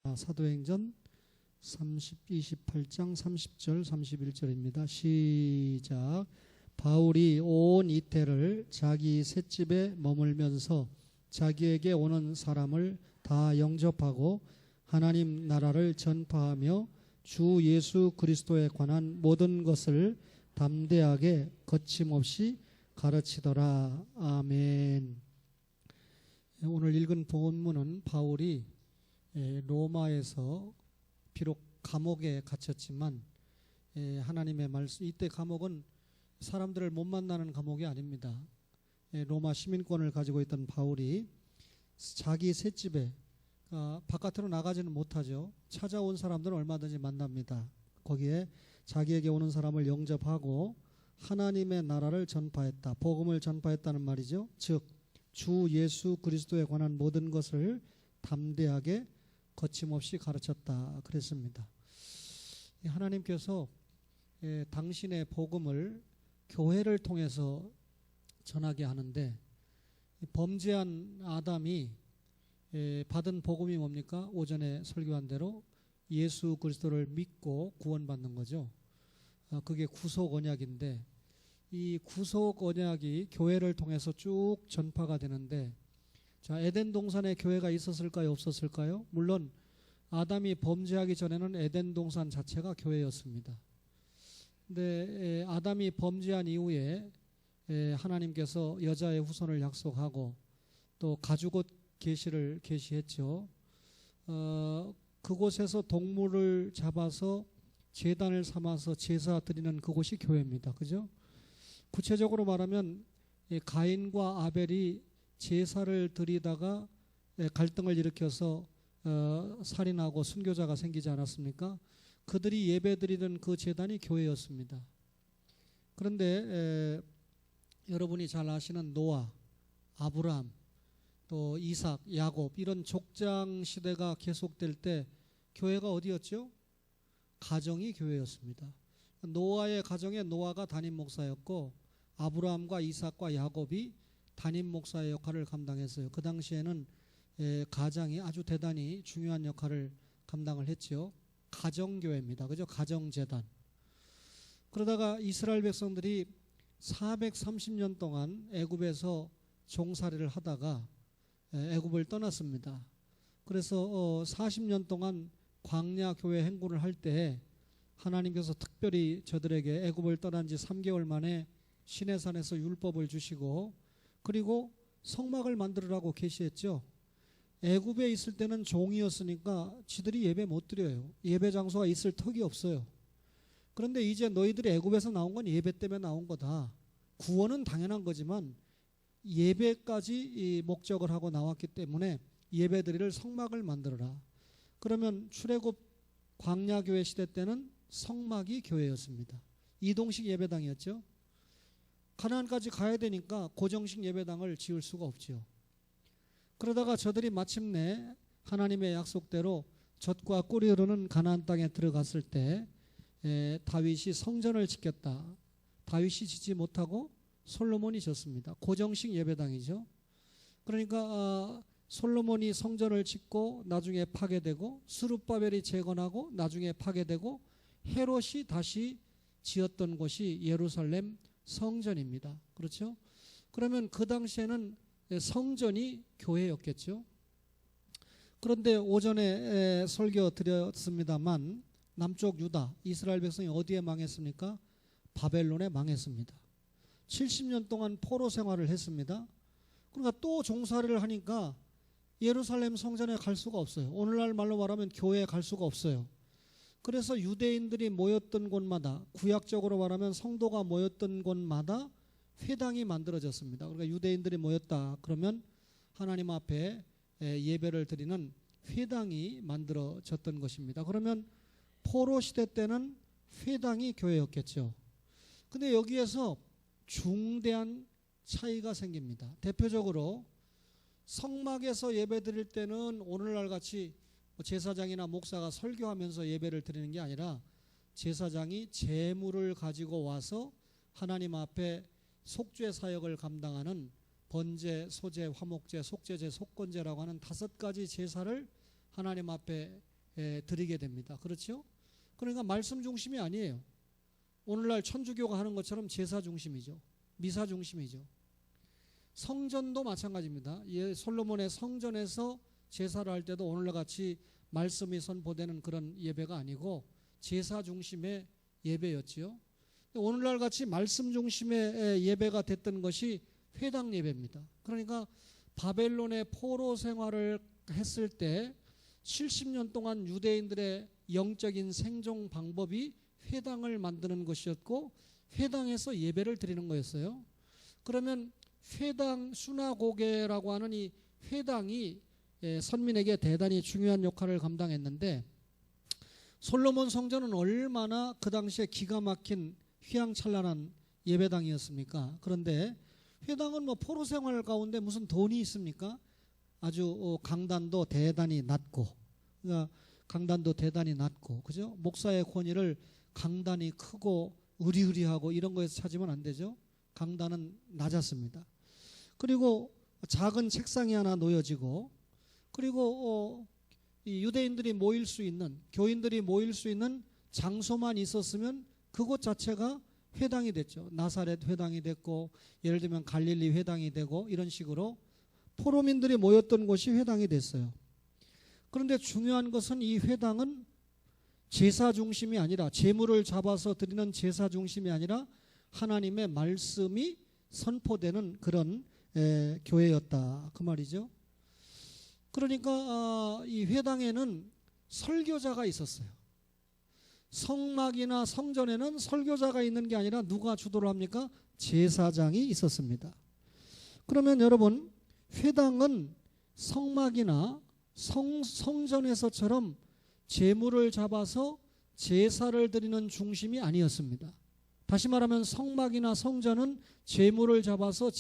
사도행전 28장 30절 31절입니다. 시작. 바울이 온 이태를 자기 셋집에 머물면서 자기에게 오는 사람을 다 영접하고 하나님 나라를 전파하며 주 예수 그리스도에 관한 모든 것을 담대하게 거침없이 가르치더라. 아멘. 오늘 읽은 본문은 바울이 로마에서 비록 감옥에 갇혔지만 하나님의 말씀, 이때 감옥은 사람들을 못 만나는 감옥이 아닙니다. 로마 시민권을 가지고 있던 바울이 자기 셋집에 바깥으로 나가지는 못하죠. 찾아온 사람들은 얼마든지 만납니다. 거기에 자기에게 오는 사람을 영접하고 하나님의 나라를 전파했다. 복음을 전파했다는 말이죠. 즉 주 예수 그리스도에 관한 모든 것을 담대하게 거침없이 가르쳤다 그랬습니다. 하나님께서 당신의 복음을 교회를 통해서 전하게 하는데, 범죄한 아담이 받은 복음이 뭡니까? 오전에 설교한 대로 예수 그리스도를 믿고 구원받는 거죠. 그게 구속 언약인데, 이 구속 언약이 교회를 통해서 쭉 전파가 되는데, 자, 에덴 동산에 교회가 있었을까요? 없었을까요? 물론 아담이 범죄하기 전에는 에덴 동산 자체가 교회였습니다. 근데 아담이 범죄한 이후에 하나님께서 여자의 후손을 약속하고 또 가죽옷 계시를 계시했죠. 그곳에서 동물을 잡아서 제단을 삼아서 제사 드리는 그곳이 교회입니다. 그죠? 구체적으로 말하면 가인과 아벨이 제사를 드리다가 갈등을 일으켜서 살인하고 순교자가 생기지 않았습니까? 그들이 예배드리던 그 제단이 교회였습니다. 그런데 여러분이 잘 아시는 노아, 아브라함, 또 이삭, 야곱, 이런 족장 시대가 계속될 때 교회가 어디였죠? 가정이 교회였습니다. 노아의 가정에 노아가 담임 목사였고, 아브라함과 이삭과 야곱이 담임 목사의 역할을 감당했어요. 그 당시에는 가장이 아주 대단히 중요한 역할을 감당을 했죠. 가정교회입니다. 그죠? 가정재단. 그러다가 이스라엘 백성들이 430년 동안 애굽에서 종살이를 하다가 애굽을 떠났습니다. 그래서 40년 동안 광야 교회 행군을 할 때 하나님께서 특별히 저들에게 애굽을 떠난 지 3개월 만에 시내산에서 율법을 주시고, 그리고 성막을 만들으라고 계시했죠. 애굽에 있을 때는 종이었으니까 지들이 예배 못 드려요. 예배 장소가 있을 턱이 없어요. 그런데 이제 너희들이 애굽에서 나온 건 예배 때문에 나온 거다. 구원은 당연한 거지만 예배까지 이 목적을 하고 나왔기 때문에 예배 드릴 성막을 만들어라. 그러면 출애굽 광야교회 시대 때는 성막이 교회였습니다. 이동식 예배당이었죠. 가나안까지 가야 되니까 고정식 예배당을 지을 수가 없죠. 그러다가 저들이 마침내 하나님의 약속대로 젖과 꿀이 흐르는 가나안 땅에 들어갔을 때 다윗이 성전을 짓겠다. 다윗이 짓지 못하고 솔로몬이 짓습니다. 고정식 예배당이죠. 그러니까 솔로몬이 성전을 짓고 나중에 파괴되고, 스룹바벨이 재건하고 나중에 파괴되고, 헤롯이 다시 지었던 곳이 예루살렘 성전입니다. 그렇죠? 그러면 그 당시에는 성전이 교회였겠죠. 그런데 오전에 설교 드렸습니다만, 남쪽 유다, 이스라엘 백성이 어디에 망했습니까? 바벨론에 망했습니다. 70년 동안 포로 생활을 했습니다. 그러니까 또 종살이를 하니까 예루살렘 성전에 갈 수가 없어요. 오늘날 말로 말하면 교회에 갈 수가 없어요. 그래서 유대인들이 모였던 곳마다, 구약적으로 말하면 성도가 모였던 곳마다 회당이 만들어졌습니다. 그러니까 유대인들이 모였다 그러면 하나님 앞에 예배를 드리는 회당이 만들어졌던 것입니다. 그러면 포로 시대 때는 회당이 교회였겠죠. 근데 여기에서 중대한 차이가 생깁니다. 대표적으로 성막에서 예배 드릴 때는 오늘날 같이 제사장이나 목사가 설교하면서 예배를 드리는 게 아니라 제사장이 제물을 가지고 와서 하나님 앞에 속죄 사역을 감당하는 번제, 소제, 화목제, 속죄제, 속건제라고 하는 5가지 제사를 하나님 앞에 드리게 됩니다. 그렇죠? 그러니까 말씀 중심이 아니에요. 오늘날 천주교가 하는 것처럼 제사 중심이죠. 미사 중심이죠. 성전도 마찬가지입니다. 솔로몬의 성전에서 제사를 할 때도 오늘날 같이 말씀이 선포되는 그런 예배가 아니고 제사 중심의 예배였지요. 오늘날 같이 말씀 중심의 예배가 됐던 것이 회당 예배입니다. 그러니까 바벨론의 포로 생활을 했을 때 70년 동안 유대인들의 영적인 생존 방법이 회당을 만드는 것이었고 회당에서 예배를 드리는 거였어요. 그러면 회당 수나고게라고 하는 이 회당이 선민에게 대단히 중요한 역할을 감당했는데 솔로몬 성전은 얼마나 그 당시에 기가 막힌 휘황찬란한 예배당이었습니까? 그런데 회당은 뭐 포로 생활 가운데 무슨 돈이 있습니까? 아주 강단도 대단히 낮고, 그러니까 강단도 대단히 낮고, 그죠? 목사의 권위를 강단이 크고 의리의리하고 이런 거에서 찾으면 안 되죠. 강단은 낮았습니다. 그리고 작은 책상이 하나 놓여지고, 그리고 이 유대인들이 모일 수 있는, 교인들이 모일 수 있는 장소만 있었으면 그곳 자체가 회당이 됐죠. 나사렛 회당이 됐고, 예를 들면 갈릴리 회당이 되고, 이런 식으로 포로민들이 모였던 곳이 회당이 됐어요. 그런데 중요한 것은 이 회당은 제사 중심이 아니라, 제물을 잡아서 드리는 제사 중심이 아니라 하나님의 말씀이 선포되는 그런 교회였다, 그 말이죠. 그러니까 이 회당에는 설교자가 있었어요. 성막이나 성전에는 설교자가 있는 게 아니라 누가 주도를 합니까? 제사장이 있었습니다. 그러면 여러분, 회당은 성막이나 성전에서처럼 제물을 잡아서 제사를 드리는 중심이 아니었습니다. 다시 말하면 성막이나 성전은 제물을 잡아서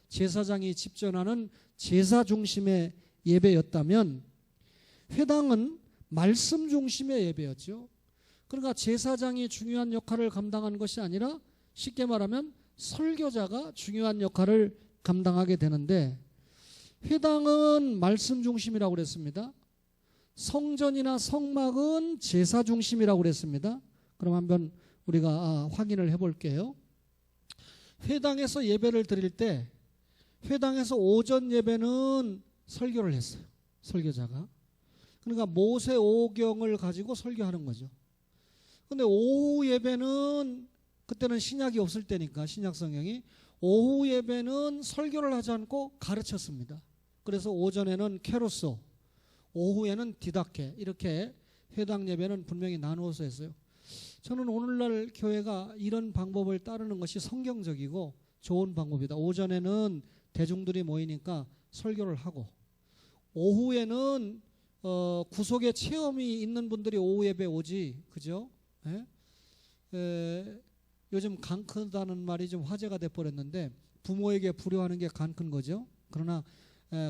제사장이 집전하는 제사 중심의 예배였다면 회당은 말씀 중심의 예배였죠. 그러니까 제사장이 중요한 역할을 감당한 것이 아니라 쉽게 말하면 설교자가 중요한 역할을 감당하게 되는데, 회당은 말씀 중심이라고 그랬습니다. 성전이나 성막은 제사 중심이라고 그랬습니다. 그럼 한번 우리가 확인을 해볼게요. 회당에서 예배를 드릴 때 회당에서 오전 예배는 설교를 했어요. 설교자가. 그러니까 모세 오경을 가지고 설교하는 거죠. 근데 오후 예배는, 그때는 신약이 없을 때니까, 신약 성경이, 오후 예배는 설교를 하지 않고 가르쳤습니다. 그래서 오전에는 케로소, 오후에는 디다케, 이렇게 회당 예배는 분명히 나누어서 했어요. 저는 오늘날 교회가 이런 방법을 따르는 것이 성경적이고 좋은 방법이다. 오전에는 대중들이 모이니까 설교를 하고, 오후에는 구속의 체험이 있는 분들이 오후 예배 오지, 그죠? 요즘 간 크다는 말이 좀 화제가 돼버렸는데, 부모에게 불효하는 게 간 큰 거죠. 그러나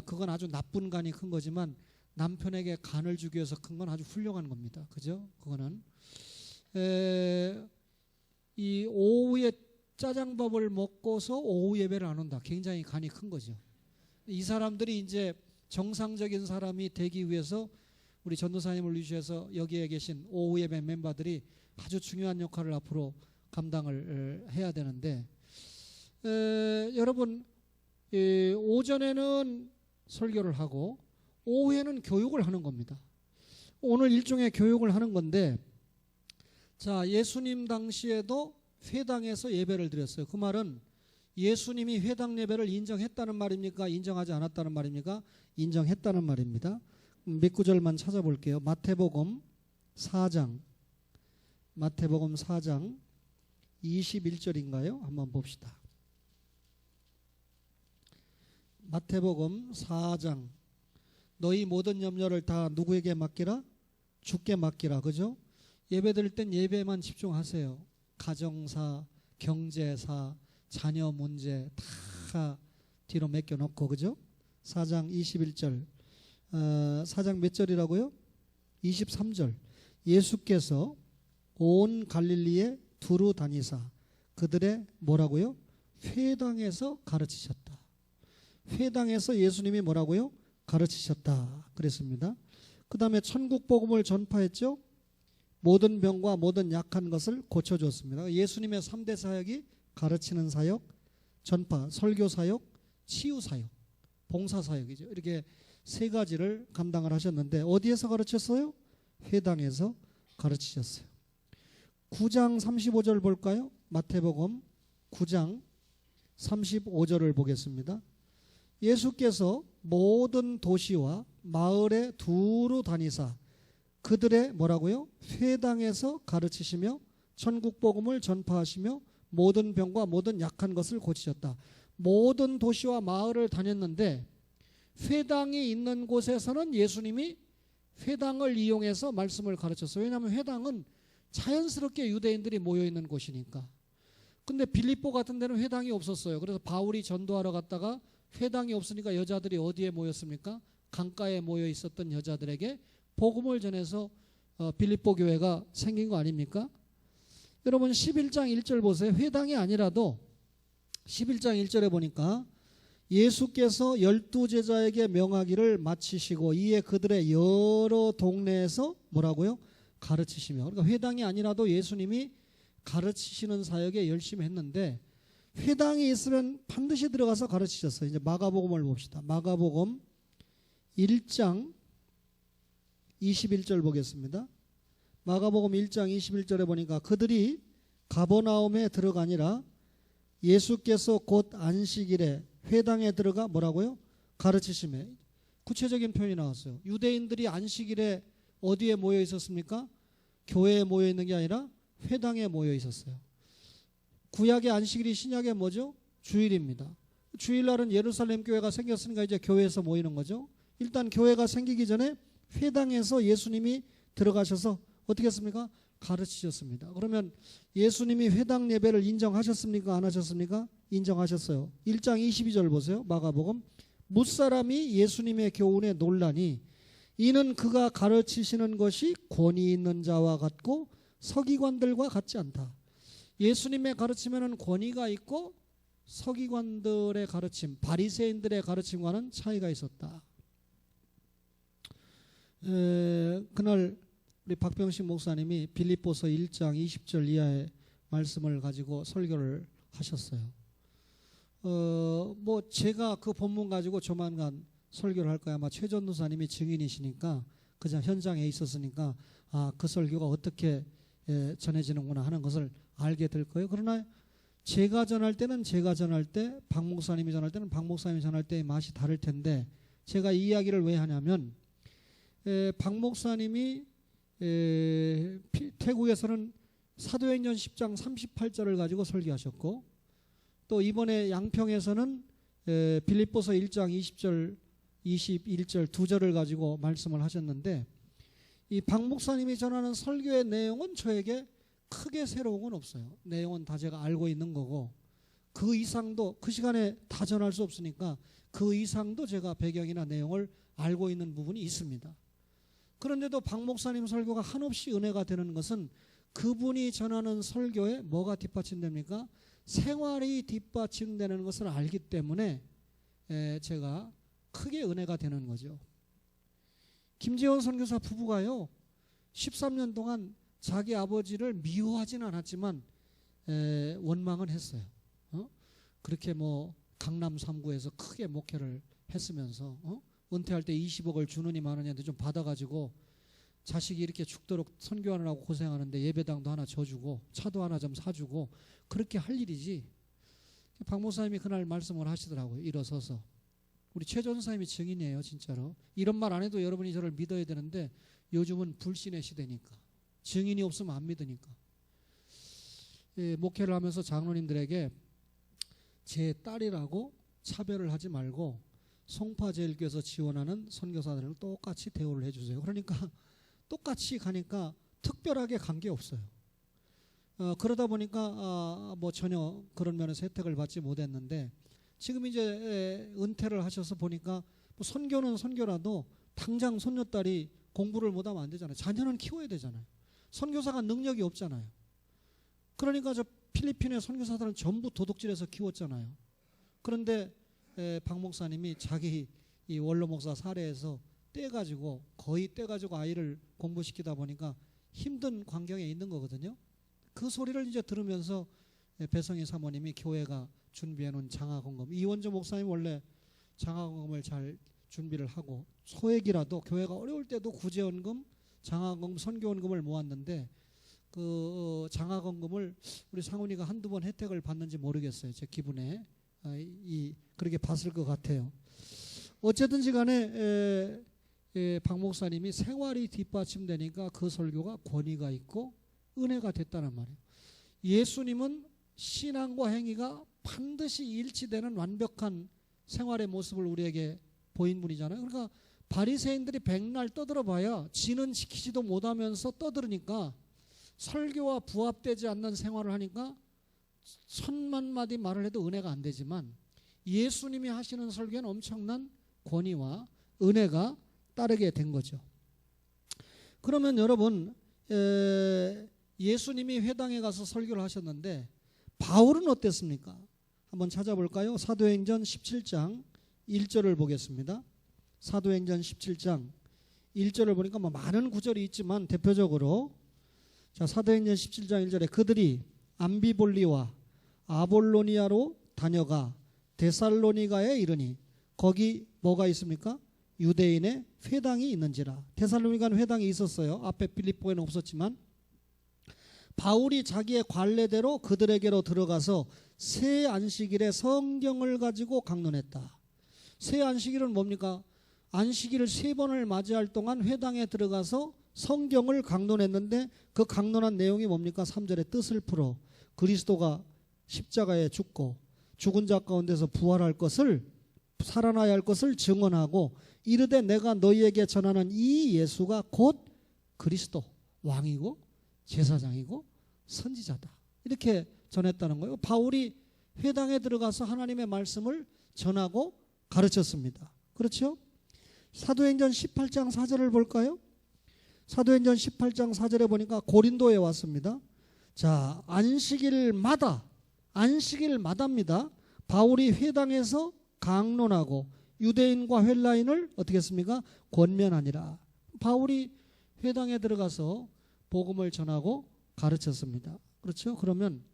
그건 아주 나쁜 간이 큰 거지만 남편에게 간을 주기 위해서 큰 건 아주 훌륭한 겁니다. 그죠? 그거는 이 오후에 짜장밥을 먹고서 오후 예배를 안 온다. 굉장히 간이 큰 거죠. 이 사람들이 이제 정상적인 사람이 되기 위해서 우리 전도사님을 위시해서 여기에 계신 오후 예배 멤버들이 아주 중요한 역할을 앞으로 감당을 해야 되는데, 여러분, 오전에는 설교를 하고 오후에는 교육을 하는 겁니다. 오늘 일종의 교육을 하는 건데, 자, 예수님 당시에도 회당에서 예배를 드렸어요. 그 말은 예수님이 회당 예배를 인정했다는 말입니까? 인정하지 않았다는 말입니까? 인정했다는 말입니다. 몇 구절만 찾아볼게요. 마태복음 4장 21절인가요? 한번 봅시다. 마태복음 4장, 너희 모든 염려를 다 누구에게 맡기라? 주께 맡기라. 그죠? 예배 드릴 땐 예배만 집중하세요. 가정사, 경제사, 자녀 문제 다 뒤로 맡겨놓고, 그죠? 4장 21절, 4장 몇 절이라고요? 23절. 예수께서 온 갈릴리에 두루 다니사 그들의 뭐라고요? 회당에서 가르치셨다. 회당에서 예수님이 뭐라고요? 가르치셨다 그랬습니다. 그 다음에 천국 복음을 전파했죠. 모든 병과 모든 약한 것을 고쳐줬습니다. 예수님의 3대 사역이 가르치는 사역, 전파, 설교 사역, 치유 사역, 봉사 사역이죠. 이렇게 세 가지를 감당을 하셨는데 어디에서 가르쳤어요? 회당에서 가르치셨어요. 9장 35절 볼까요? 마태복음 9장 35절을 보겠습니다. 예수께서 모든 도시와 마을에 두루 다니사 그들의 뭐라고요? 회당에서 가르치시며 천국 복음을 전파하시며 모든 병과 모든 약한 것을 고치셨다. 모든 도시와 마을을 다녔는데 회당이 있는 곳에서는 예수님이 회당을 이용해서 말씀을 가르쳤어요. 왜냐하면 회당은 자연스럽게 유대인들이 모여있는 곳이니까. 근데 빌립보 같은 데는 회당이 없었어요. 그래서 바울이 전도하러 갔다가 회당이 없으니까 여자들이 어디에 모였습니까? 강가에 모여 있었던 여자들에게 복음을 전해서 빌립보 교회가 생긴 거 아닙니까? 여러분 11장 1절 보세요. 회당이 아니라도 11장 1절에 보니까 예수께서 12제자에게 명하기를 마치시고 이에 그들의 여러 동네에서 뭐라고요? 가르치시며. 그러니까 회당이 아니라도 예수님이 가르치시는 사역에 열심히 했는데 회당이 있으면 반드시 들어가서 가르치셨어요. 이제 마가복음을 봅시다. 마가복음 1장 21절 보겠습니다. 마가복음 1장 21절에 보니까 그들이 가버나움에 들어가니라 예수께서 곧 안식일에 회당에 들어가 뭐라고요? 가르치시며. 구체적인 표현이 나왔어요. 유대인들이 안식일에 어디에 모여 있었습니까? 교회에 모여 있는 게 아니라 회당에 모여 있었어요. 구약의 안식일이 신약의 뭐죠? 주일입니다. 주일날은 예루살렘 교회가 생겼으니까 이제 교회에서 모이는 거죠. 일단 교회가 생기기 전에 회당에서 예수님이 들어가셔서 어떻게 했습니까? 가르치셨습니다. 그러면 예수님이 회당 예배를 인정하셨습니까? 안 하셨습니까? 인정하셨어요. 1장 22절 보세요. 마가복음. 뭇사람이 예수님의 교훈에 놀라니 이는 그가 가르치시는 것이 권위 있는 자와 같고 서기관들과 같지 않다. 예수님의 가르침에는 권위가 있고 서기관들의 가르침, 바리새인들의 가르침과는 차이가 있었다. 그날 우리 박병식 목사님이 빌립보서 1장 20절 이하의 말씀을 가지고 설교를 하셨어요. 뭐 제가 그 본문 가지고 조만간 설교를 할 거야. 아마 최 전도사님이 증인이시니까 그냥 현장에 있었으니까 그 설교가 어떻게 전해지는구나 하는 것을 알게 될 거예요. 그러나 제가 전할 때는 제가 전할 때, 박 목사님이 전할 때는 박 목사님이 전할 때의 맛이 다를 텐데 제가 이 이야기를 왜 하냐면 박 목사님이 태국에서는 사도행전 10장 38절을 가지고 설교하셨고 또 이번에 양평에서는 빌립보서 1장 20절 21절 두 절을 가지고 말씀을 하셨는데 이 박 목사님이 전하는 설교의 내용은 저에게 크게 새로운 건 없어요. 내용은 다 제가 알고 있는 거고 그 이상도 그 시간에 다 전할 수 없으니까 그 이상도 제가 배경이나 내용을 알고 있는 부분이 있습니다. 그런데도 박 목사님 설교가 한없이 은혜가 되는 것은 그분이 전하는 설교에 뭐가 뒷받침됩니까? 생활이 뒷받침되는 것을 알기 때문에 제가 크게 은혜가 되는 거죠. 김재원 선교사 부부가요 13년 동안 자기 아버지를 미워하지는 않았지만 원망은 했어요. 그렇게 뭐 강남 3구에서 크게 목회를 했으면서 은퇴할 때 20억을 주느니 마느냐인데 좀 받아가지고 자식이 이렇게 죽도록 선교하느라고 고생하는데 예배당도 하나 져주고 차도 하나 좀 사주고 그렇게 할 일이지. 박 목사님이 그날 말씀을 하시더라고요. 일어서서. 우리 최 전사님이 증인이에요. 진짜로. 이런 말 안 해도 여러분이 저를 믿어야 되는데 요즘은 불신의 시대니까. 증인이 없으면 안 믿으니까. 목회를 하면서 장로님들에게 제 딸이라고 차별을 하지 말고 송파제일교에서 지원하는 선교사들을 똑같이 대우를 해주세요. 그러니까 똑같이 가니까 특별하게 간 게 없어요. 그러다 보니까 뭐 전혀 그런 면에서 혜택을 받지 못했는데 지금 이제 은퇴를 하셔서 보니까 뭐 선교는 선교라도 당장 손녀딸이 공부를 못하면 안 되잖아요. 자녀는 키워야 되잖아요. 선교사가 능력이 없잖아요. 그러니까 저 필리핀의 선교사들은 전부 도둑질해서 키웠잖아요. 그런데 박 목사님이 자기 이 원로 목사 사례에서 떼가지고 거의 떼가지고 아이를 공부시키다 보니까 힘든 광경에 있는 거거든요. 그 소리를 이제 들으면서 배성희 사모님이 교회가 준비해 놓은 장학원금, 이원조 목사님 원래 장학원금을 잘 준비를 하고 소액이라도 교회가 어려울 때도 구제원금, 장학원금, 선교원금을 모았는데 그 장학원금을 우리 상훈이가 한두 번 혜택을 받는지 모르겠어요. 제 기분에 그렇게 봤을 것 같아요. 어쨌든지 간에 박 목사님이 생활이 뒷받침되니까 그 설교가 권위가 있고 은혜가 됐다는 말이에요. 예수님은 신앙과 행위가 반드시 일치되는 완벽한 생활의 모습을 우리에게 보인 분이잖아요. 그러니까 바리새인들이 백날 떠들어봐야 지는 지키지도 못하면서 떠들으니까 설교와 부합되지 않는 생활을 하니까 1000만 마디 말을 해도 은혜가 안 되지만 예수님이 하시는 설교는 엄청난 권위와 은혜가 따르게 된 거죠. 그러면 여러분 예수님이 회당에 가서 설교를 하셨는데 바울은 어땠습니까? 한번 찾아볼까요? 사도행전 17장 1절을 보겠습니다. 사도행전 17장 1절을 보니까 뭐 많은 구절이 있지만 대표적으로 자, 사도행전 17장 1절에 그들이 암비볼리와 아볼로니아로 다녀가 데살로니가에 이르니 거기 뭐가 있습니까? 유대인의 회당이 있는지라. 데살로니가는 회당이 있었어요. 앞에 빌립보에는 없었지만 바울이 자기의 관례대로 그들에게로 들어가서 새 안식일에 성경을 가지고 강론했다. 새 안식일은 뭡니까? 안식일을 3번을 맞이할 동안 회당에 들어가서 성경을 강론했는데 그 강론한 내용이 뭡니까? 3절에 뜻을 풀어 그리스도가 십자가에 죽고 죽은 자 가운데서 부활할 것을 살아나야 할 것을 증언하고 이르되 내가 너희에게 전하는 이 예수가 곧 그리스도 왕이고 제사장이고 선지자다. 이렇게 전했다는 거예요. 바울이 회당에 들어가서 하나님의 말씀을 전하고 가르쳤습니다. 그렇죠? 사도행전 18장 4절을 볼까요? 사도행전 18장 4절에 보니까 고린도에 왔습니다. 자, 안식일마다입니다. 바울이 회당에서 강론하고 유대인과 헬라인을 어떻게 했습니까? 권면하니라. 바울이 회당에 들어가서 복음을 전하고 가르쳤습니다. 그렇죠? 그러면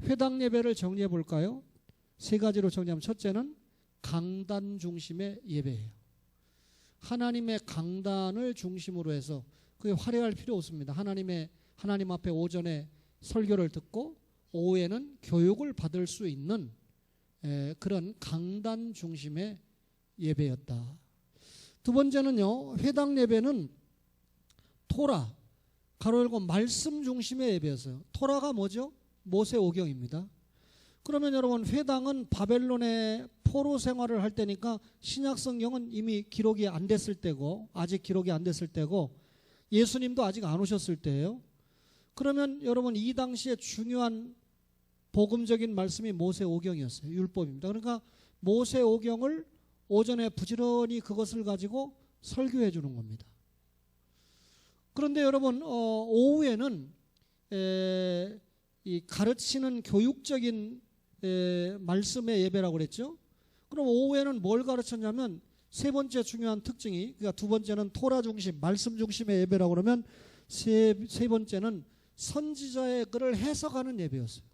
회당 예배를 정리해 볼까요? 3가지로 정리하면 첫째는 강단 중심의 예배예요. 하나님의 강단을 중심으로 해서 그게 화려할 필요 없습니다. 하나님 앞에 오전에 설교를 듣고 오후에는 교육을 받을 수 있는 그런 강단 중심의 예배였다. 두 번째는요, 회당 예배는 토라, 가로 열고 말씀 중심의 예배였어요. 토라가 뭐죠? 모세오경입니다. 그러면 여러분 회당은 바벨론의 포로 생활을 할 때니까 신약 성경은 이미 기록이 안 됐을 때고 아직 기록이 안 됐을 때고 예수님도 아직 안 오셨을 때예요. 그러면 여러분 이 당시에 중요한 복음적인 말씀이 모세오경이었어요. 율법입니다. 그러니까 모세오경을 오전에 부지런히 그것을 가지고 설교해 주는 겁니다. 그런데 여러분 오후에는 이 가르치는 교육적인 말씀의 예배라고 그랬죠. 그럼 오후에는 뭘 가르쳤냐면 세 번째 중요한 특징이, 그러니까 두 번째는 토라 중심, 말씀 중심의 예배라고 그러면 세 번째는 선지자의 글을 해석하는 예배였어요.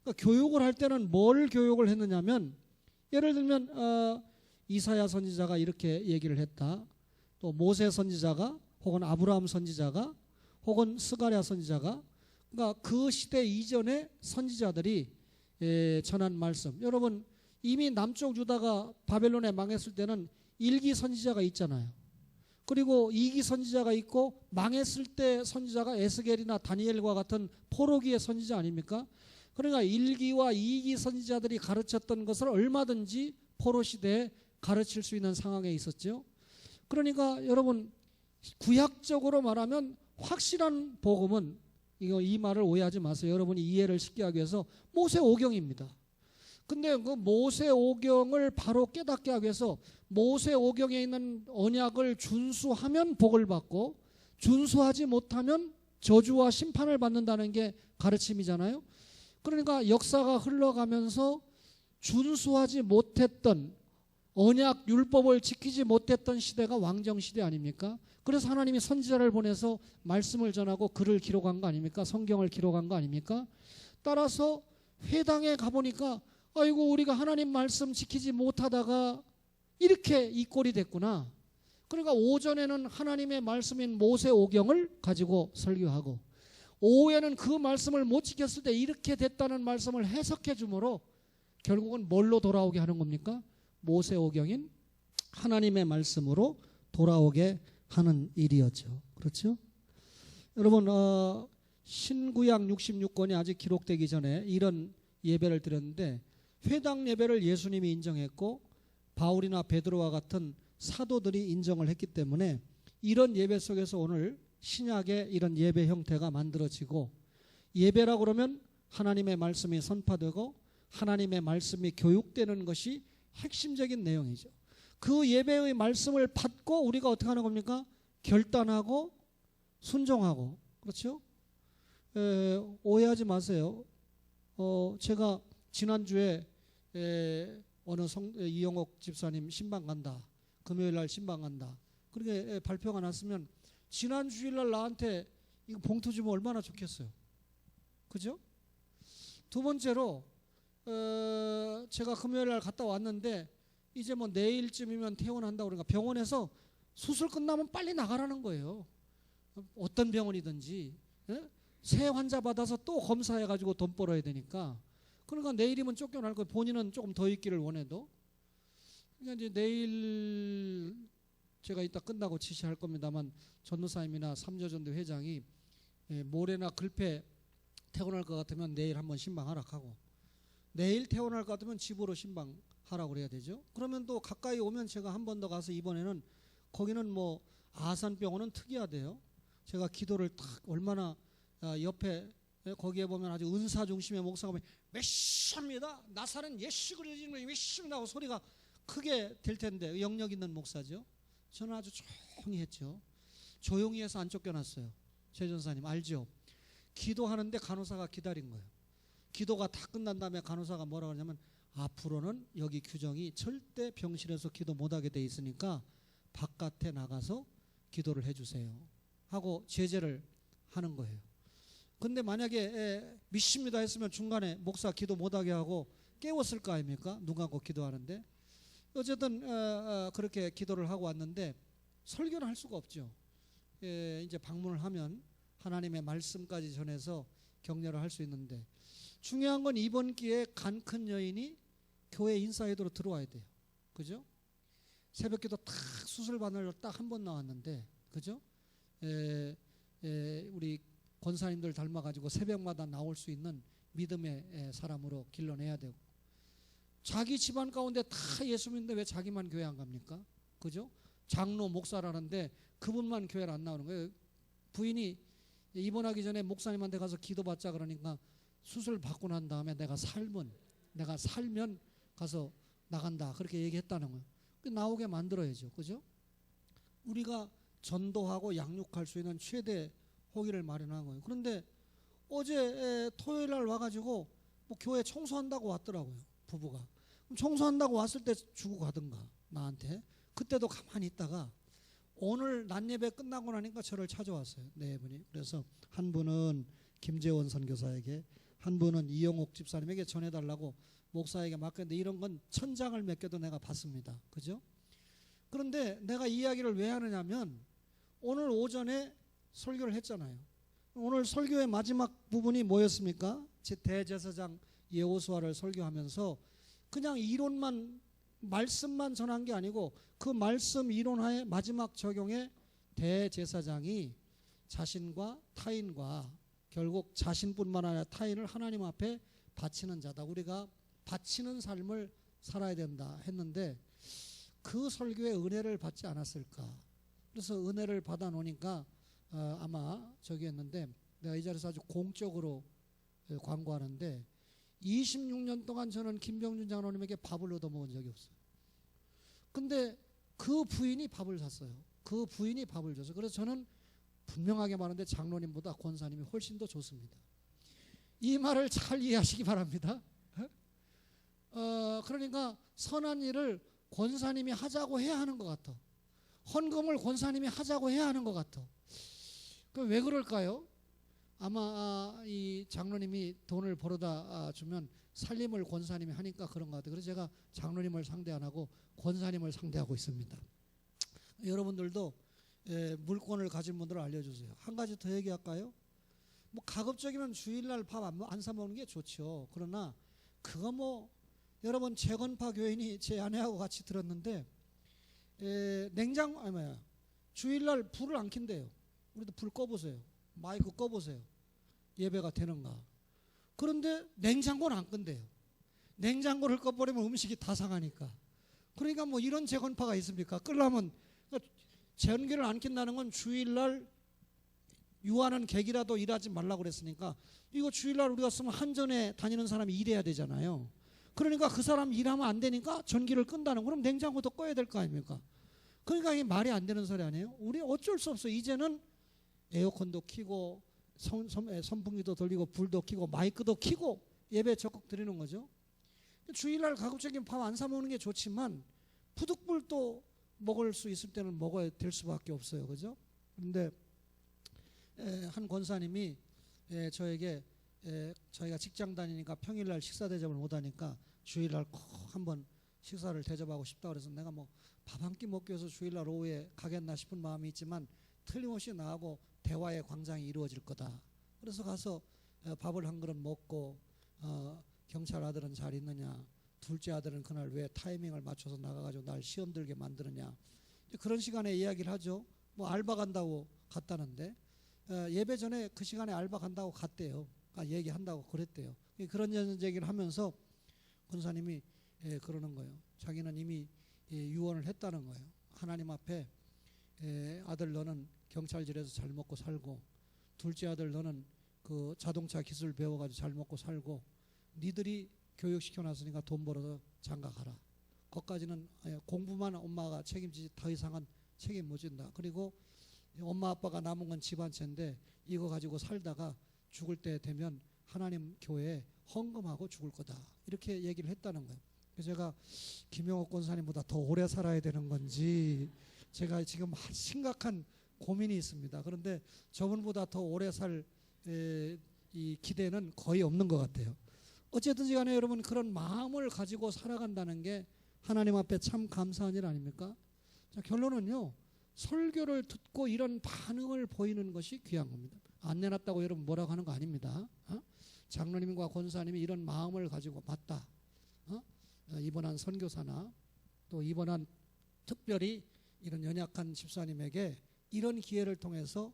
그러니까 교육을 할 때는 뭘 교육을 했느냐면 예를 들면 이사야 선지자가 이렇게 얘기를 했다. 또 모세 선지자가 혹은 아브라함 선지자가 혹은 스가랴 선지자가, 그러니까 그 시대 이전의 선지자들이 전한 말씀. 여러분 이미 남쪽 유다가 바벨론에 망했을 때는 1기 선지자가 있잖아요. 그리고 2기 선지자가 있고 망했을 때 선지자가 에스겔이나 다니엘과 같은 포로기의 선지자 아닙니까? 그러니까 1기와 2기 선지자들이 가르쳤던 것을 얼마든지 포로 시대에 가르칠 수 있는 상황에 있었죠. 그러니까 여러분 구약적으로 말하면 확실한 복음은 이 말을 오해하지 마세요. 여러분이 이해를 쉽게 하기 위해서 모세오경입니다. 근데 그 모세오경을 바로 깨닫게 하기 위해서 모세오경에 있는 언약을 준수하면 복을 받고 준수하지 못하면 저주와 심판을 받는다는 게 가르침이잖아요. 그러니까 역사가 흘러가면서 준수하지 못했던 언약 율법을 지키지 못했던 시대가 왕정시대 아닙니까? 그래서 하나님이 선지자를 보내서 말씀을 전하고 글을 기록한 거 아닙니까? 성경을 기록한 거 아닙니까? 따라서 회당에 가보니까 아이고 우리가 하나님 말씀 지키지 못하다가 이렇게 이 꼴이 됐구나. 그러니까 오전에는 하나님의 말씀인 모세오경을 가지고 설교하고 오후에는 그 말씀을 못 지켰을 때 이렇게 됐다는 말씀을 해석해 주므로 결국은 뭘로 돌아오게 하는 겁니까? 모세오경인 하나님의 말씀으로 돌아오게 하는 일이었죠. 그렇죠? 여러분 신구약 66권이 아직 기록되기 전에 이런 예배를 드렸는데 회당 예배를 예수님이 인정했고 바울이나 베드로와 같은 사도들이 인정을 했기 때문에 이런 예배 속에서 오늘 신약의 이런 예배 형태가 만들어지고 예배라고 그러면 하나님의 말씀이 선포되고 하나님의 말씀이 교육되는 것이 핵심적인 내용이죠. 그 예배의 말씀을 받고 우리가 어떻게 하는 겁니까? 결단하고 순종하고. 그렇죠? 오해하지 마세요. 제가 지난주에 어느 이영옥 집사님 신방 간다. 금요일 날 신방 간다. 그렇게 발표가 났으면 지난 주일날 나한테 이거 봉투 주면 얼마나 좋겠어요. 그죠? 두 번째로 제가 금요일 날 갔다 왔는데 이제 뭐 내일쯤이면 퇴원한다고 그러니까 병원에서 수술 끝나면 빨리 나가라는 거예요. 어떤 병원이든지. 새 환자 받아서 또 검사해가지고 돈 벌어야 되니까. 그러니까 내일이면 쫓겨날 거예요. 본인은 조금 더 있기를 원해도. 그러니까 이제 내일 제가 이따 끝나고 지시할 겁니다만 전도사님이나 삼조전도 회장이 모레나 글패 퇴원할 것 같으면 내일 한번 신방하라 하고 내일 퇴원할 것 같으면 집으로 신방하라고 그래야 되죠. 그러면 또 가까이 오면 제가 한 번 더 가서 이번에는 거기는 뭐 아산병원은 특이하대요. 제가 기도를 딱 얼마나 옆에 거기에 보면 아주 은사 중심의 목사가 보면 메시아입니다. 나사렛 예수 그리스도의 메시아입니다 하고 소리가 크게 될 텐데 영역 있는 목사죠. 저는 아주 조용히 했죠. 조용히 해서 안 쫓겨났어요. 최 전사님 알죠? 기도하는데 간호사가 기다린 거예요. 기도가 다 끝난 다음에 간호사가 뭐라고 하냐면 앞으로는 여기 규정이 절대 병실에서 기도 못하게 돼 있으니까 바깥에 나가서 기도를 해주세요 하고 제재를 하는 거예요. 근데 만약에 믿습니다 했으면 중간에 목사 기도 못하게 하고 깨웠을 거 아닙니까? 눈 감고 기도하는데 어쨌든 그렇게 기도를 하고 왔는데 설교는 할 수가 없죠. 이제 방문을 하면 하나님의 말씀까지 전해서 격려를 할 수 있는데 중요한 건 이번 기회에 간 큰 여인이 교회 인사이드로 들어와야 돼요. 그죠? 새벽기도 딱 수술 받으러 딱 한 번 나왔는데 그죠? 우리 권사님들 닮아가지고 새벽마다 나올 수 있는 믿음의 사람으로 길러내야 되고 자기 집안 가운데 다 예수 믿는데 왜 자기만 교회 안 갑니까? 그죠? 장로 목사라는데 그분만 교회를 안 나오는 거예요. 부인이 입원하기 전에 목사님한테 가서 기도받자 그러니까 수술 받고 난 다음에 내가 살면 가서 나간다 그렇게 얘기했다는 거예요. 나오게 만들어야죠. 그죠? 우리가 전도하고 양육할 수 있는 최대 호기를 마련한 거예요. 그런데 어제 토요일 날 와가지고 뭐 교회 청소한다고 왔더라고요. 부부가. 그럼 청소한다고 왔을 때 주고 가든가 나한테. 그때도 가만히 있다가 오늘 낮 예배 끝나고 나니까 저를 찾아왔어요. 네 분이. 그래서 한 분은 김재원 선교사에게 한 분은 이영옥 집사님에게 전해달라고 목사에게 맡겼는데 이런 건 천장을 몇 개도 내가 받습니다. 그죠? 그런데 내가 이 이야기를 왜 하느냐면 오늘 오전에 설교를 했잖아요. 오늘 설교의 마지막 부분이 뭐였습니까? 대제사장 여호수아를 설교하면서 그냥 이론만 말씀만 전한 게 아니고 그 말씀 이론하에 마지막 적용에 대제사장이 자신과 타인과 결국 자신뿐만 아니라 타인을 하나님 앞에 바치는 자다. 우리가 바치는 삶을 살아야 된다 했는데 그 설교에 은혜를 받지 않았을까. 그래서 은혜를 받아 놓으니까 아마 저기 했는데 내가 이 자리에서 아주 공적으로 광고하는데 26년 동안 저는 김병준 장로님에게 밥을 얻어먹은 적이 없어요. 근데 그 부인이 밥을 샀어요. 그 부인이 밥을 줬어요. 그래서 저는 분명하게 말하는데 장로님보다 권사님이 훨씬 더 좋습니다. 이 말을 잘 이해하시기 바랍니다. 그러니까 선한 일을 권사님이 하자고 해야 하는 것 같아. 헌금을 권사님이 하자고 해야 하는 것 같아. 그럼 왜 그럴까요? 아마 이 장로님이 돈을 벌어다 주면 살림을 권사님이 하니까 그런 것 같아요. 그래서 제가 장로님을 상대 안 하고 권사님을 상대하고 있습니다. 여러분들도 물건을 가진 분들 알려주세요. 한 가지 더 얘기할까요? 뭐 가급적이면 주일날 밥 안 사 먹는 게 좋죠. 그러나 그거 뭐 여러분 재건파 교인이 제 아내하고 같이 들었는데 주일날 불을 안 킨대요. 우리도 불 꺼보세요. 마이크 꺼보세요. 예배가 되는가. 그런데 냉장고는 안 끈대요. 냉장고를 꺼버리면 음식이 다 상하니까. 그러니까 뭐 이런 재건파가 있습니까? 끌려면 전기를 안 킨다는 건 주일날 유하는 객이라도 일하지 말라고 그랬으니까 이거 주일날 우리가 쓰면 한전에 다니는 사람이 일해야 되잖아요. 그러니까 그 사람 일하면 안 되니까 전기를 끈다는 거. 그럼 냉장고도 꺼야 될 거 아닙니까? 그러니까 이게 말이 안 되는 소리 아니에요? 우리 어쩔 수 없어. 이제는 에어컨도 켜고 선풍기도 돌리고 불도 켜고 마이크도 켜고 예배 적극 드리는 거죠. 주일날 가급적이면 밥 안 사 먹는 게 좋지만 푸득불도 먹을 수 있을 때는 먹어야 될 수밖에 없어요. 그죠? 그런데 한 권사님이 저에게 저희가 직장 다니니까 평일날 식사 대접을 못하니까 주일날 꼭 한번 식사를 대접하고 싶다 그래서 내가 뭐 밥 한 끼 먹기 위해서 주일날 오후에 가겠나 싶은 마음이 있지만 틀림없이 나하고 대화의 광장이 이루어질 거다. 그래서 가서 밥을 한 그릇 먹고 경찰 아들은 잘 있느냐, 둘째 아들은 그날 왜 타이밍을 맞춰서 나가가지고 날 시험 들게 만드느냐, 그런 시간에 이야기를 하죠. 뭐 알바 간다고 갔다는데 예배 전에 그 시간에 알바 간다고 갔대요. 얘기한다고 그랬대요. 그런 얘기를 하면서 권사님이 그러는 거예요. 자기는 이미 유언을 했다는 거예요. 하나님 앞에 아들 너는 경찰직에서 잘 먹고 살고, 둘째 아들 너는 그 자동차 기술 배워가지고 잘 먹고 살고, 니들이 교육시켜놨으니까 돈 벌어서 장가 가라. 거기까지는 공부만 엄마가 책임지지 더 이상은 책임 못 진다. 그리고 엄마 아빠가 남은 건 집안채인데 이거 가지고 살다가 죽을 때 되면 하나님 교회에 헌금하고 죽을 거다. 이렇게 얘기를 했다는 거예요. 그래서 제가 김영옥 권사님보다 더 오래 살아야 되는 건지 제가 지금 심각한 고민이 있습니다. 그런데 저분보다 더 오래 살 이 기대는 거의 없는 것 같아요. 어쨌든지 간에 여러분 그런 마음을 가지고 살아간다는 게 하나님 앞에 참 감사한 일 아닙니까? 자, 결론은요. 설교를 듣고 이런 반응을 보이는 것이 귀한 겁니다. 안 내놨다고 여러분 뭐라고 하는 거 아닙니다. 장로님과 권사님이 이런 마음을 가지고 맞다. 이번한 선교사나 또 이번한 특별히 이런 연약한 집사님에게 이런 기회를 통해서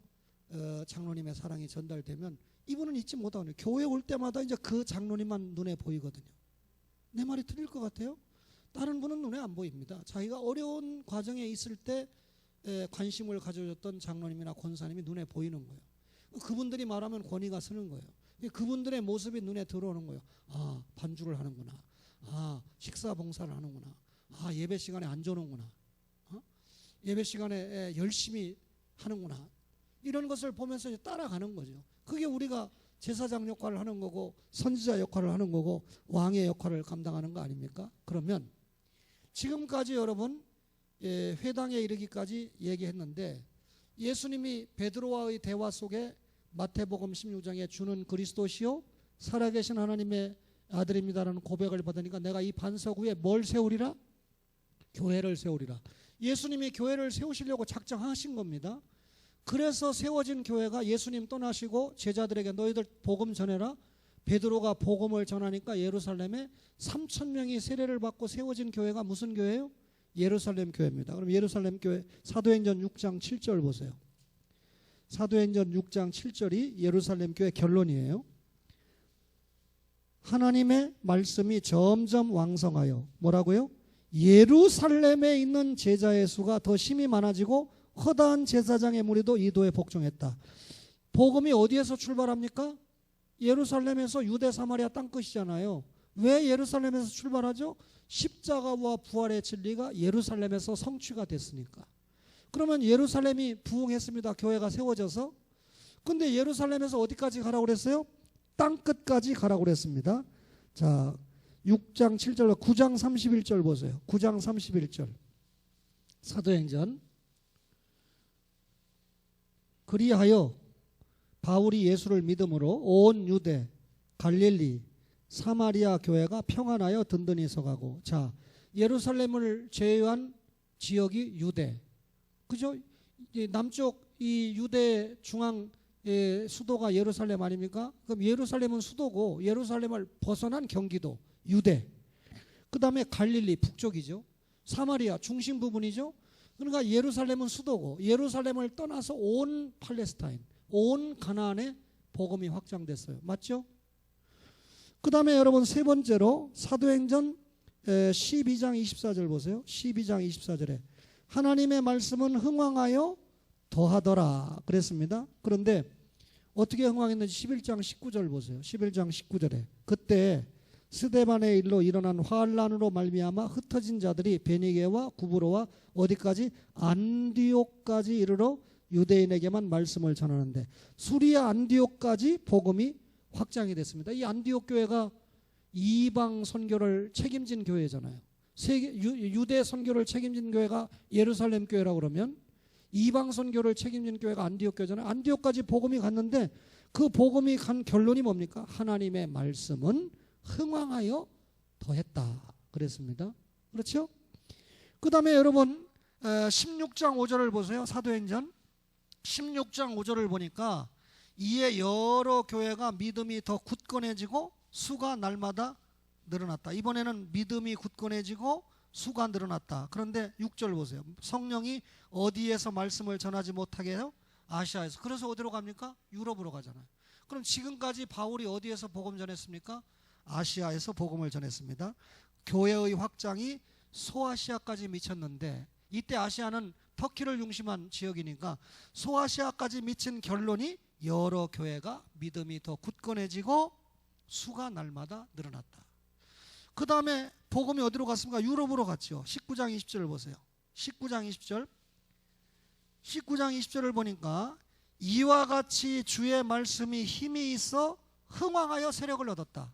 장로님의 사랑이 전달되면 이분은 잊지 못하거든요. 교회 올 때마다 이제 그 장로님만 눈에 보이거든요. 내 말이 틀릴 것 같아요? 다른 분은 눈에 안 보입니다. 자기가 어려운 과정에 있을 때 관심을 가져줬던 장로님이나 권사님이 눈에 보이는 거예요. 그분들이 말하면 권위가 서는 거예요. 그분들의 모습이 눈에 들어오는 거예요. 아, 반주를 하는구나. 아, 식사 봉사를 하는구나. 아, 예배 시간에 안 조는구나. 예배 시간에 열심히 하는구나. 이런 것을 보면서 이제 따라가는 거죠. 그게 우리가 제사장 역할을 하는 거고 선지자 역할을 하는 거고 왕의 역할을 감당하는 거 아닙니까? 그러면 지금까지 여러분 회당에 이르기까지 얘기했는데 예수님이 베드로와의 대화 속에 마태복음 16장에 주는 그리스도시요 살아계신 하나님의 아들입니다라는 고백을 받으니까 내가 이 반석 위에 뭘 세우리라? 교회를 세우리라. 예수님이 교회를 세우시려고 작정하신 겁니다. 그래서 세워진 교회가 예수님 떠나시고 제자들에게 너희들 복음 전해라. 베드로가 복음을 전하니까 예루살렘에 3,000명이 세례를 받고 세워진 교회가 무슨 교회예요? 예루살렘 교회입니다. 그럼 예루살렘 교회 사도행전 6장 7절 보세요. 사도행전 6장 7절이 예루살렘 교회 결론이에요. 하나님의 말씀이 점점 왕성하여 뭐라고요? 예루살렘에 있는 제자의 수가 더 심히 많아지고 허다한 제사장의 무리도 이도에 복종했다. 복음이 어디에서 출발합니까? 예루살렘에서 유대 사마리아 땅끝이잖아요. 왜 예루살렘에서 출발하죠? 십자가와 부활의 진리가 예루살렘에서 성취가 됐으니까. 그러면 예루살렘이 부흥했습니다. 교회가 세워져서. 근데 예루살렘에서 어디까지 가라고 그랬어요? 땅끝까지 가라고 그랬습니다. 자, 6장 7절, 9장 31절 보세요. 9장 31절. 사도행전. 그리하여 바울이 예수를 믿음으로 온 유대, 갈릴리, 사마리아 교회가 평안하여 든든히 서가고. 자, 예루살렘을 제외한 지역이 유대. 그죠? 남쪽 이 유대 중앙 수도가 예루살렘 아닙니까? 그럼 예루살렘은 수도고 예루살렘을 벗어난 경기도 유대. 그 다음에 갈릴리 북쪽이죠. 사마리아 중심 부분이죠. 그러니까 예루살렘은 수도고 예루살렘을 떠나서 온 팔레스타인, 온 가나안에 복음이 확장됐어요. 맞죠? 그 다음에 여러분 세 번째로 사도행전 12장 24절 보세요. 12장 24절에 하나님의 말씀은 흥왕하여 더하더라 그랬습니다. 그런데 어떻게 흥왕했는지 11장 19절 보세요. 11장 19절에 그때 스데반의 일로 일어난 환란으로 말미암아 흩어진 자들이 베니게와 구브로와 어디까지? 안디옥까지 이르러 유대인에게만 말씀을 전하는데 수리아 안디옥까지 복음이 확장이 됐습니다. 이 안디옥 교회가 이방 선교를 책임진 교회잖아요. 유대 선교를 책임진 교회가 예루살렘 교회라고 그러면 이방 선교를 책임진 교회가 안디옥 교회잖아요. 안디옥까지 복음이 갔는데 그 복음이 간 결론이 뭡니까? 하나님의 말씀은 흥왕하여 더했다 그랬습니다. 그렇죠? 그 다음에 여러분 16장 5절을 보세요. 사도행전 16장 5절을 보니까 이에 여러 교회가 믿음이 더 굳건해지고 수가 날마다 늘어났다. 이번에는 믿음이 굳건해지고 수가 늘어났다. 그런데 6절 보세요. 성령이 어디에서 말씀을 전하지 못하게 해요? 아시아에서. 그래서 어디로 갑니까? 유럽으로 가잖아요. 그럼 지금까지 바울이 어디에서 복음 전했습니까? 아시아에서 복음을 전했습니다. 교회의 확장이 소아시아까지 미쳤는데 이때 아시아는 터키를 중심한 지역이니까 소아시아까지 미친 결론이 여러 교회가 믿음이 더 굳건해지고 수가 날마다 늘어났다. 그 다음에 복음이 어디로 갔습니까? 유럽으로 갔죠. 19장 20절을 보세요. 19장 20절. 19장 20절을 보니까 이와 같이 주의 말씀이 힘이 있어 흥왕하여 세력을 얻었다.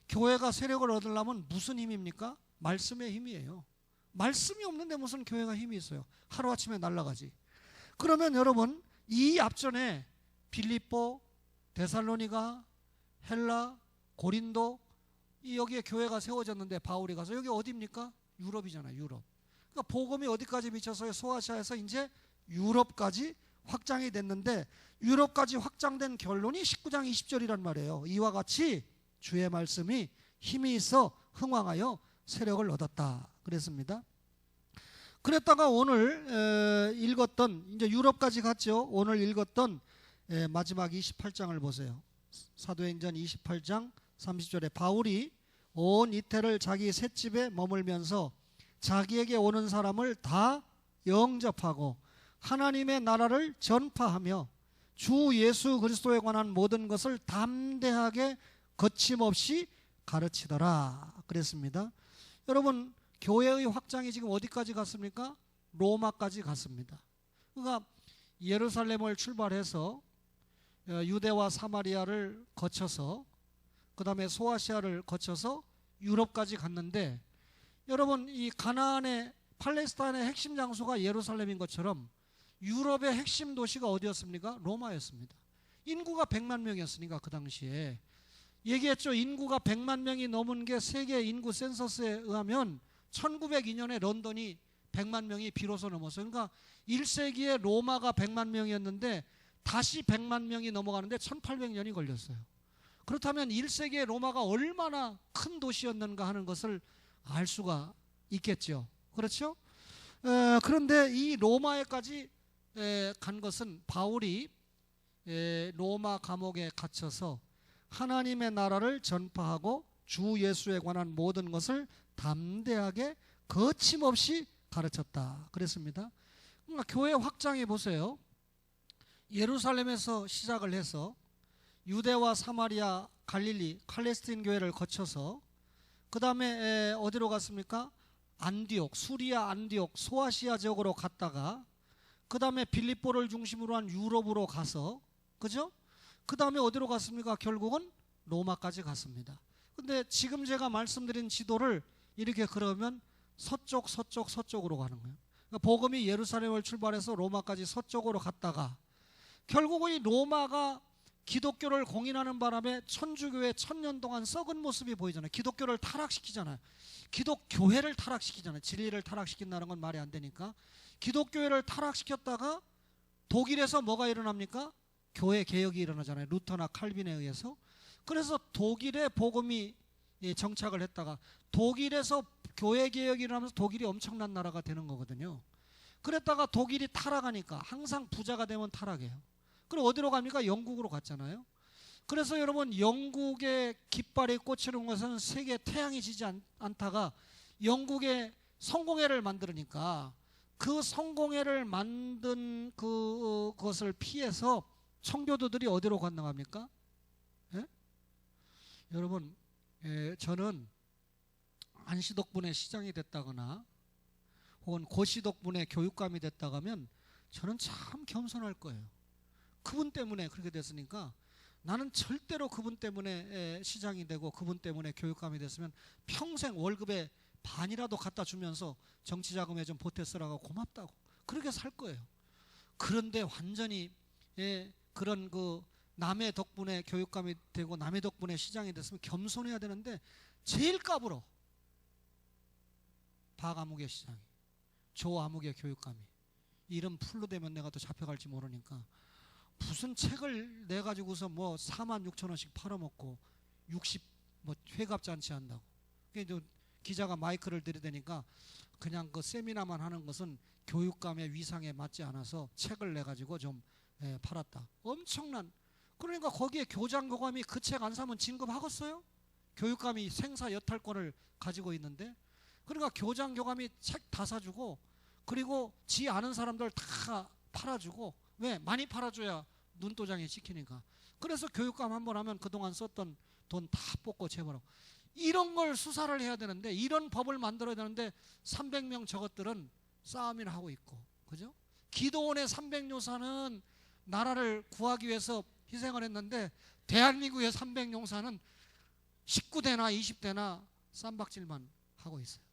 교회가 세력을 얻으려면 무슨 힘입니까? 말씀의 힘이에요. 말씀이 없는데 무슨 교회가 힘이 있어요? 하루아침에 날아가지. 그러면 여러분 이 앞전에 빌립보, 데살로니가, 헬라, 고린도 여기에 교회가 세워졌는데 바울이 가서 여기 어디입니까? 유럽이잖아요. 유럽. 그러니까 복음이 어디까지 미쳐서요? 소아시아에서 이제 유럽까지 확장이 됐는데 유럽까지 확장된 결론이 19장 20절이란 말이에요. 이와 같이 주의 말씀이 힘이 있어 흥왕하여 세력을 얻었다 그랬습니다. 그랬다가 오늘 읽었던 이제 유럽까지 갔죠. 오늘 읽었던 마지막 28장을 보세요. 사도행전 28장 30절에 바울이 온 이태를 자기 셋집에 머물면서 자기에게 오는 사람을 다 영접하고 하나님의 나라를 전파하며 주 예수 그리스도에 관한 모든 것을 담대하게 거침없이 가르치더라 그랬습니다. 여러분 교회의 확장이 지금 어디까지 갔습니까? 로마까지 갔습니다. 그러니까 예루살렘을 출발해서 유대와 사마리아를 거쳐서 그 다음에 소아시아를 거쳐서 유럽까지 갔는데 여러분 이 가나안의 팔레스타인의 핵심 장소가 예루살렘인 것처럼 유럽의 핵심 도시가 어디였습니까? 로마였습니다. 인구가 100만 명이었으니까 그 당시에 얘기했죠. 인구가 100만 명이 넘은 게 세계 인구 센서스에 의하면 1902년에 런던이 100만 명이 비로소 넘었어요. 그러니까 1세기에 로마가 100만 명이었는데 다시 100만 명이 넘어가는데 1800년이 걸렸어요. 그렇다면 1세기의 로마가 얼마나 큰 도시였는가 하는 것을 알 수가 있겠죠. 그렇죠? 그런데 이 로마에까지 간 것은 바울이 로마 감옥에 갇혀서 하나님의 나라를 전파하고 주 예수에 관한 모든 것을 담대하게 거침없이 가르쳤다 그랬습니다. 그러니까 교회 확장해 보세요. 예루살렘에서 시작을 해서 유대와 사마리아, 갈릴리, 팔레스타인 교회를 거쳐서 그 다음에 어디로 갔습니까? 안디옥, 수리아 안디옥, 소아시아 지역으로 갔다가 그 다음에 빌립보를 중심으로 한 유럽으로 가서 그죠? 그 다음에 어디로 갔습니까? 결국은 로마까지 갔습니다. 근데 지금 제가 말씀드린 지도를 이렇게 그러면 서쪽으로 가는 거예요. 그러니까 복음이 예루살렘을 출발해서 로마까지 서쪽으로 갔다가 결국은 이 로마가 기독교를 공인하는 바람에 천주교의 1000년 동안 썩은 모습이 보이잖아요. 기독교를 타락시키잖아요. 기독교회를 타락시키잖아요. 진리를 타락시킨다는 건 말이 안 되니까. 기독교회를 타락시켰다가 독일에서 뭐가 일어납니까? 교회 개혁이 일어나잖아요. 루터나 칼빈에 의해서. 그래서 독일에 복음이 정착을 했다가 독일에서 교회 개혁이 일어나면서 독일이 엄청난 나라가 되는 거거든요. 그랬다가 독일이 타락하니까 항상 부자가 되면 타락해요. 그럼 어디로 갑니까? 영국으로 갔잖아요. 그래서 여러분 영국의 깃발이 꽂히는 것은 세계 태양이 지지 않다가 영국의 성공회를 만들으니까 그 성공회를 만든 그것을 피해서 청교도들이 어디로 건너갑니까? 예? 여러분 저는 안시 덕분에 시장이 됐다거나 혹은 고시 덕분에 교육감이 됐다고 하면 저는 참 겸손할 거예요. 그분 때문에 그렇게 됐으니까 나는 절대로 그분 때문에 시장이 되고 그분 때문에 교육감이 됐으면 평생 월급의 반이라도 갖다 주면서 정치자금에 좀 보태 쓰라고 고맙다고 그렇게 살 거예요. 그런데 완전히 그런 그 남의 덕분에 교육감이 되고 남의 덕분에 시장이 됐으면 겸손해야 되는데 제일 까불어. 박아무개 시장이, 조아무개 교육감이. 이름 풀로 되면 내가 또 잡혀갈지 모르니까 무슨 책을 내가지고서 뭐 46,000원씩 팔아먹고 60 뭐 회갑잔치 한다고. 그러니까 기자가 마이크를 들이대니까 그냥 그 세미나만 하는 것은 교육감의 위상에 맞지 않아서 책을 내가지고 좀 팔았다. 엄청난. 그러니까 거기에 교장 교감이 그 책 안 사면 진급하겠어요? 교육감이 생사 여탈권을 가지고 있는데. 그러니까 교장 교감이 책 다 사주고 그리고 지 아는 사람들 다 팔아주고. 왜? 많이 팔아줘야 눈도장이 찍히니까. 그래서 교육감 한 번 하면 그동안 썼던 돈 다 뽑고 재벌하고. 이런 걸 수사를 해야 되는데 이런 법을 만들어야 되는데 300명 저것들은 싸움이나 하고 있고. 그죠? 기도원의 300요사는 나라를 구하기 위해서 희생을 했는데 대한민국의 300용사는 19대나 20대나 쌈박질만 하고 있어요.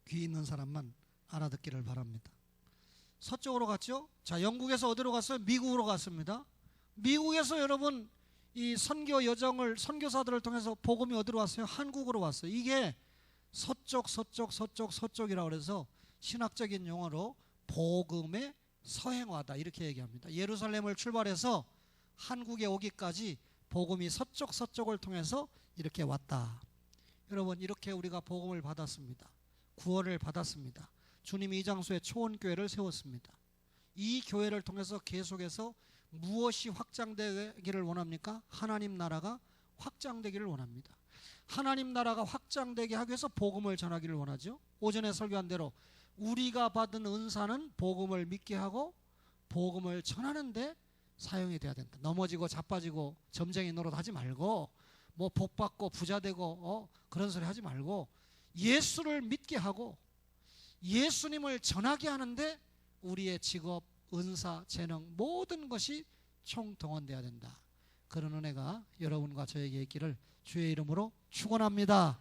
귀 있는 사람만 알아듣기를 바랍니다. 서쪽으로 갔죠? 자, 영국에서 어디로 갔어요? 미국으로 갔습니다. 미국에서 여러분 이 선교 여정을 선교사들을 통해서 복음이 어디로 왔어요? 한국으로 왔어요. 이게 서쪽이라고 그래서 신학적인 용어로 복음의 서행화다 이렇게 얘기합니다. 예루살렘을 출발해서 한국에 오기까지 복음이 서쪽을 통해서 이렇게 왔다. 여러분 이렇게 우리가 복음을 받았습니다. 구원을 받았습니다. 주님이 이 장소에 초원교회를 세웠습니다. 이 교회를 통해서 계속해서 무엇이 확장되기를 원합니까? 하나님 나라가 확장되기를 원합니다. 하나님 나라가 확장되게 하기 위해서 복음을 전하기를 원하죠. 오전에 설교한 대로 우리가 받은 은사는 복음을 믿게 하고 복음을 전하는데 사용이 돼야 된다. 넘어지고 자빠지고 점쟁이 노릇 하지 말고 뭐 복 받고 부자 되고 그런 소리 하지 말고 예수를 믿게 하고 예수님을 전하게 하는데 우리의 직업, 은사, 재능 모든 것이 총동원돼야 된다. 그런 은혜가 여러분과 저에게 있기를 주의 이름으로 축원합니다.